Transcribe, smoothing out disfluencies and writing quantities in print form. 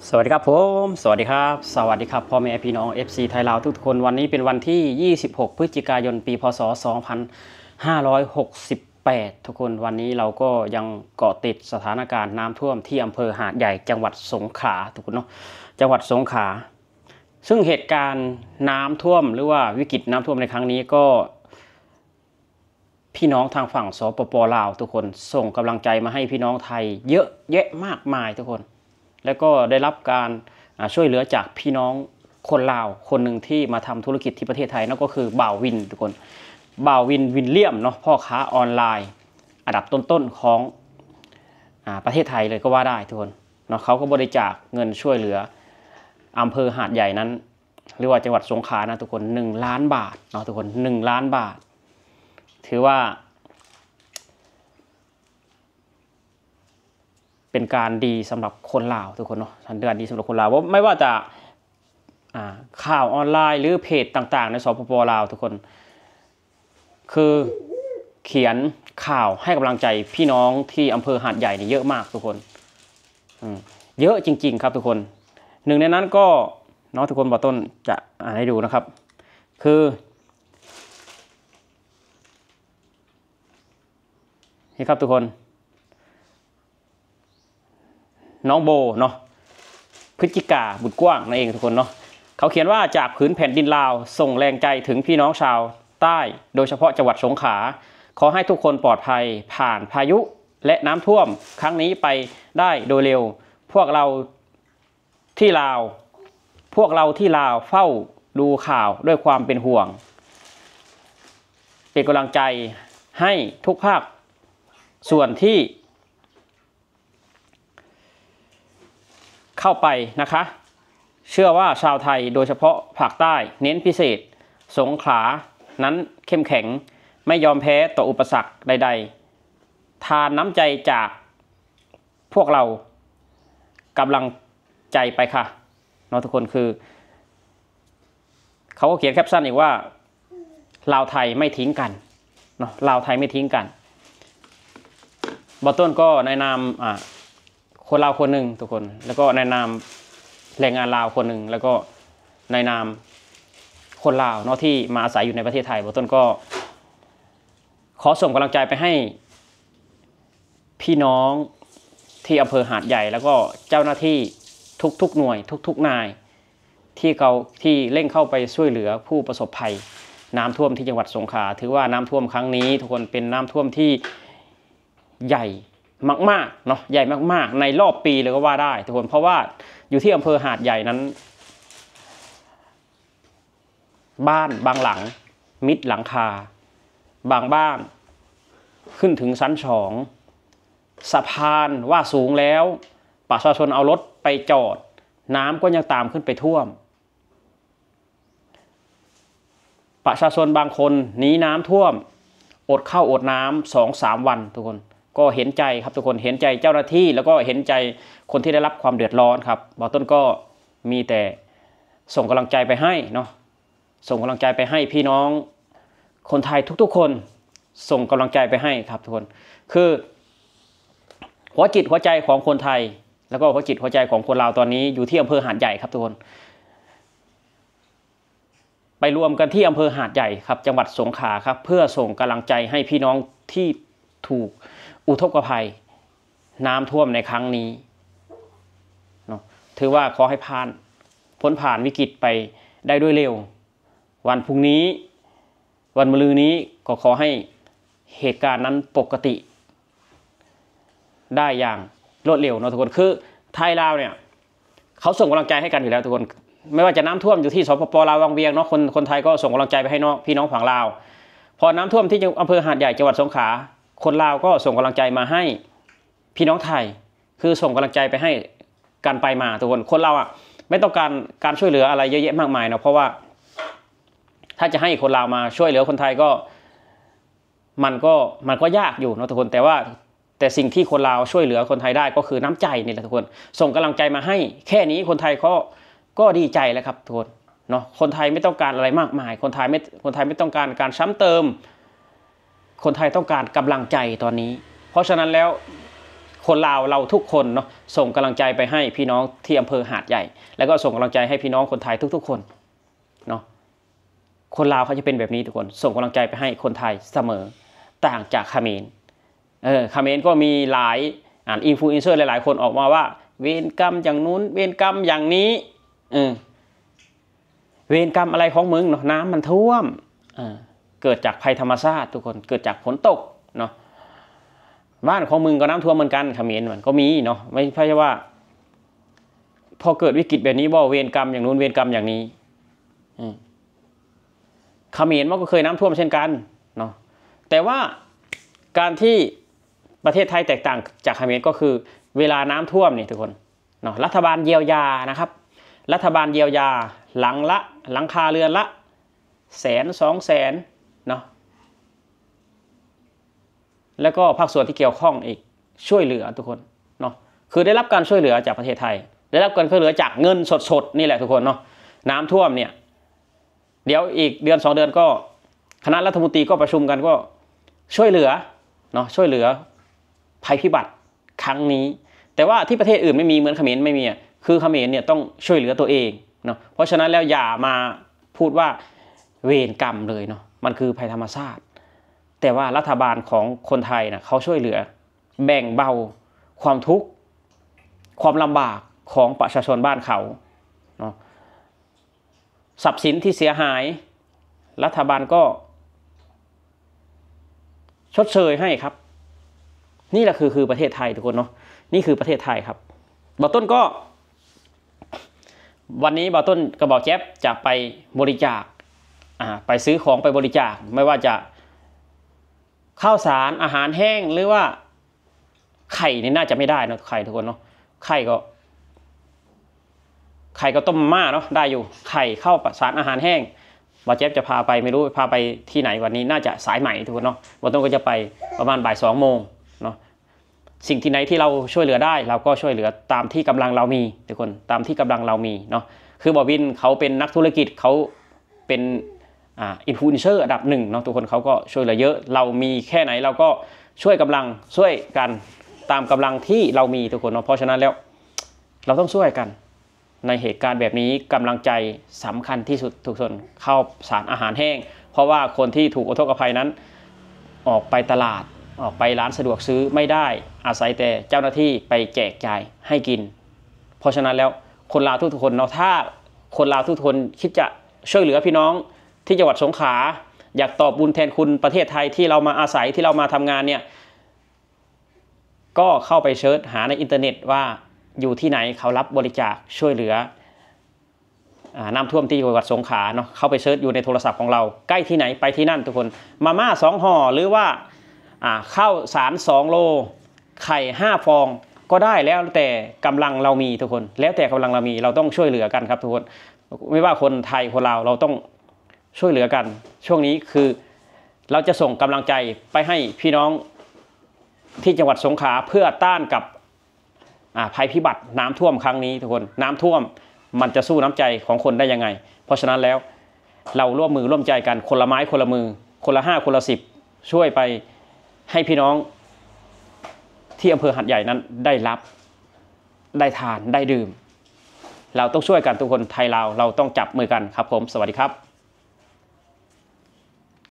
สวัสดีครับผมสวัสดีครับพ่อแม่พี่น้อง FC ไทยลาวทุกคนวันนี้เป็นวันที่26พฤศจิกายนปีพศ2568ทุกคนวันนี้เราก็ยังเกาะติดสถานการณ์น้ำท่วมที่อำเภอหาดใหญ่จังหวัดสงขลาทุกคนเนาะจังหวัดสงขลาซึ่งเหตุการณ์น้ำท่วมหรือว่าวิกฤตน้ำท่วมในครั้งนี้ก็พี่น้องทางฝั่งสปป.ลาวทุกคนส่งกำลังใจมาให้พี่น้องไทยเยอะแยะมากมายทุกคนแล้วก็ได้รับการช่วยเหลือจากพี่น้องคนลาวคนหนึ่งที่มาทำธุรกิจที่ประเทศไทยนั่นก็คือบ่าววินทุกคนบ่าววินวิลเลียมเนาะพ่อค้าออนไลน์อันดับต้นๆของประเทศไทยเลยก็ว่าได้ทุกคนเนาะเขาก็บริจาคเงินช่วยเหลืออำเภอหาดใหญ่นั้นหรือว่าจังหวัดสงขลานะทุกคน1 ล้านบาทเนาะทุกคน1 ล้านบาทถือว่าเป็นการดีสำหรับคนลาวทุกคนเนาะทันเดือนดีสำหรับคนลาวว่าไม่ว่าจะข่าวออนไลน์หรือเพจต่างๆในสปป.ลาวทุกคนคือเขียนข่าวให้กำลังใจพี่น้องที่อำเภอหาดใหญ่นี่เยอะมากทุกคนเยอะจริงๆครับทุกคนหนึ่งในนั้นก็น้องทุกคนบอกต้นจะอ่านให้ดูนะครับคือนี่ครับทุกคนน้องโบเนาะพฤศจิกาบุตรกว้างนั่นเองทุกคนเนาะเขาเขียนว่าจากผืนแผ่นดินลาวส่งแรงใจถึงพี่น้องชาวใต้โดยเฉพาะจังหวัดสงขลาขอให้ทุกคนปลอดภัยผ่านพายุและน้ำท่วมครั้งนี้ไปได้โดยเร็วพวกเราที่ลาวเฝ้าดูข่าวด้วยความเป็นห่วงเป็นกำลังใจให้ทุกภาคส่วนที่เข้าไปนะคะเชื่อว่าชาวไทยโดยเฉพาะภาคใต้เน้นพิเศษสงขลานั้นเข้มแข็งไม่ยอมแพ้ต่ออุปสรรคใดๆทานน้ำใจจากพวกเรากำลังใจไปค่ะเนาะทุกคนคือเขาก็เขียนแคปชั่นอีกว่าลาวไทยไม่ทิ้งกันเนาะลาวไทยไม่ทิ้งกันบอต้นก็ในนามคนลาวคนหนึ่งทุกคนแล้วก็ในนามแรงงานลาวคนหนึ่งแล้วก็ในนามคนลาวเนาะที่มาอาศัยอยู่ในประเทศไทยบอต้นก็ขอส่งกำลังใจไปให้พี่น้องที่อำเภอหาดใหญ่แล้วก็เจ้าหน้าที่ทุกหน่วยทุกนายที่เร่งเข้าไปช่วยเหลือผู้ประสบภัยน้ำท่วมที่จังหวัดสงขลาถือว่าน้ำท่วมครั้งนี้ทุกคนเป็นน้ำท่วมที่ใหญ่มากๆเนาะใหญ่มากๆในรอบปีเลยก็ว่าได้ทุกคนเพราะว่าอยู่ที่อำเภอหาดใหญ่นั้นบ้านบางหลังมิดหลังคาบางบ้านขึ้นถึงชั้น2สะพานว่าสูงแล้วประชาชนเอารถไปจอดน้ำก็ยังตามขึ้นไปท่วมประชาชนบางคนหนีน้ำท่วมอดข้าวอดน้ำ2-3 วันทุกคนก็เห็นใจครับทุกคนเห็นใจเจ้าหน้าที่แล้วก็เห็นใจคนที่ได้รับความเดือดร้อนครับบอต้นก็มีแต่ส่งกำลังใจไปให้เนาะส่งกำลังใจไปให้พี่น้องคนไทยทุกๆคนส่งกำลังใจไปให้ครับทุกคนคือหัวจิตหัวใจของคนไทยแล้วก็หัวจิตหัวใจของคนลาวตอนนี้อยู่ที่อำเภอหาดใหญ่ครับทุกคนไปรวมกันที่อำเภอหาดใหญ่ครับจังหวัดสงขลาครับเพื่อส่งกำลังใจให้พี่น้องที่ถูกอุทกภัยน้ำท่วมในครั้งนี้เนาะถือว่าขอให้พ้นผ่านวิกฤตไปได้ด้วยเร็ววันพรุ่งนี้วันมะรืนนี้ก็ขอให้เหตุการณ์นั้นปกติได้อย่างรวดเร็วเนาะทุกคนคือไทยลาวเนี่ยเขาส่งกำลังใจให้กันอยู่แล้วทุกคนไม่ว่าจะน้ำท่วมอยู่ที่สปป.ลาววังเวียงเนาะคนไทยก็ส่งกำลังใจไปให้พี่น้องฝั่งลาวพอน้ำท่วมที่อำเภอหาดใหญ่จังหวัดสงขลาคนลาวก็ส่งกำลังใจมาให้พี่น้องไทยคือส่งกำลังใจไปให้กันไปมาทุกคนเราไม่ต้องการช่วยเหลืออะไรเยอะแยะมากมายเนาะเพราะว่าถ้าจะให้คนลาวมาช่วยเหลือคนไทยก็มันก็ยากอยู่เนาะทุกคนแต่สิ่งที่คนลาวช่วยเหลือคนไทยได้ก็คือน้ำใจนี่แหละทุกคนส่งกำลังใจมาให้แค่นี้คนไทยก็ดีใจแล้วครับทุกคนเนาะคนไทยไม่ต้องการอะไรมากมายคนไทยไม่ต้องการการซ้ำเติมคนไทยต้องการกำลังใจตอนนี้เพราะฉะนั้นแล้ว คนลาวเราทุกคนเนาะส่งกำลังใจไปให้พี่น้องที่อำเภอหาดใหญ่ แล้วก็ส่งกำลังใจให้พี่น้องคนไทยทุกๆคนเนาะคนลาวเขาจะเป็นแบบนี้ทุกคนส่งกำลังใจไปให้คนไทยเสมอต่างจากเขมรเขมรก็มีหลายอินฟลูเอนเซอร์หลายๆคนออกมาว่าเวรกรรมอย่างนู้นเวรกรรมอย่างนี้เวรกรรมอะไรของมึงเนาะน้ำมันท่วมเกิดจากภัยธรรมชาติทุกคนเกิดจากฝนตกเนาะบ้านของมึงก็น้ำท่วมเหมือนกันเขมรมันก็มีเนาะไม่ใช่ว่าพอเกิดวิกฤตแบบนี้ว่าเวรกรรมอย่างนู้นเวรกรรมอย่างนี้เขมรมันก็เคยน้ำท่วมเช่นกันเนาะแต่ว่าการที่ประเทศไทยแตกต่างจากเขมรก็คือเวลาน้ำท่วมนี่ทุกคนเนาะรัฐบาลเยียวยานะครับรัฐบาลเยียวยาหลังคาเรือนละ100,000 200,000เนาะแล้วก็ภาคส่วนที่เกี่ยวข้องอีกช่วยเหลือทุกคนเนาะคือได้รับการช่วยเหลือจากประเทศไทยได้รับการช่วยเหลือจากเงินสดๆนี่แหละทุกคนเนาะน้ำท่วมเนี่ยเดี๋ยวอีกเดือน2 เดือนก็คณะรัฐมนตรีก็ประชุมกันก็ช่วยเหลือเนาะช่วยเหลือภัยพิบัติครั้งนี้แต่ว่าที่ประเทศอื่นไม่มีเหมือนเขมรไม่มีคือเขมรเนี่ยต้องช่วยเหลือตัวเองเนาะเพราะฉะนั้นแล้วอย่ามาพูดว่าเวรกรรมเลยเนาะมันคือภัยธรรมชาติแต่ว่ารัฐบาลของคนไทยนะเขาช่วยเหลือแบ่งเบาความทุกข์ความลำบากของประชาชนบ้านเขาเนาะทรัพย์สินที่เสียหายรัฐบาลก็ชดเชยให้ครับนี่แหละคือประเทศไทยทุกคนเนาะนี่คือประเทศไทยครับบ่าวต้นก็วันนี้บ่าวต้นกับบ่าวแจ๊บจะไปบริจาคไปซื้อของไปบริจาคไม่ว่าจะข้าวสารอาหารแห้งหรือว่าไข่นี่น่าจะไม่ได้นะไข่ทุกคนเนาะไข่ก็ต้มมาม่าเนาะได้อยู่ไข่ข้าวสารอาหารแห้งบ่าวแจ๊บจะพาไปไม่รู้พาไปที่ไหนวันนี้น่าจะสายใหม่ทุกคนเนาะบ่าวต้นก็จะไปประมาณบ่าย2 โมงเนาะสิ่งที่ไหนที่เราช่วยเหลือได้เราก็ช่วยเหลือตามที่กำลังเรามีทุกคนตามที่กำลังเรามีเนาะคือบ่าววินเขาเป็นนักธุรกิจเขาเป็นอินฟลูเอนเซอร์อันดับ1เนาะทุกคนเขาก็ช่วยเหลือเยอะเรามีแค่ไหนเราก็ช่วยกันตามกำลังที่เรามีทุกคนเนาะเพราะฉะนั้นแล้วเราต้องช่วยกันในเหตุการณ์แบบนี้กำลังใจสำคัญที่สุดทุกคนข้าวสารอาหารแห้งเพราะว่าคนที่ถูกอุทกภัยนั้นออกไปตลาดออกไปร้านสะดวกซื้อไม่ได้อาศัยแต่เจ้าหน้าที่ไปแจกจ่ายให้กินเพราะฉะนั้นแล้วคนลาวทุกคนเนาะถ้าคนลาวทุกคนคิดจะช่วยเหลือพี่น้องที่จังหวัดสงขลาอยากตอบบุญแทนคุณประเทศไทยที่เรามาอาศัยที่เรามาทำงานเนี่ยก็เข้าไปเสิร์ชหาในอินเทอร์เน็ตว่าอยู่ที่ไหนเขารับบริจาคช่วยเหลือน้ำท่วมที่จังหวัดสงขลาเนาะเข้าไปเสิร์ชอยู่ในโทรศัพท์ของเราใกล้ที่ไหนไปที่นั่นทุกคนมาม่า2 ห่อหรือว่าข้าวสาร2 โลไข่5 ฟองก็ได้แล้วแต่กำลังเรามีทุกคนแล้วแต่กำลังเรามีเราต้องช่วยเหลือกันครับทุกคนไม่ว่าคนไทยคนลาวเราต้องช่วยเหลือกันช่วงนี้คือเราจะส่งกำลังใจไปให้พี่น้องที่จังหวัดสงขลาเพื่อต้านกับภัยพิบัติน้ำท่วมครั้งนี้ทุกคนน้ำท่วมมันจะสู้น้ำใจของคนได้ยังไงเพราะฉะนั้นแล้วเราร่วมมือร่วมใจกันคนละไม้คนละมือคนละ5 คนละ10ช่วยไปให้พี่น้องที่อำเภอหาดใหญ่นั้นได้รับได้ทานได้ดื่มเราต้องช่วยกันทุกคนไทยลาวเราต้องจับมือกันครับผมสวัสดีครับ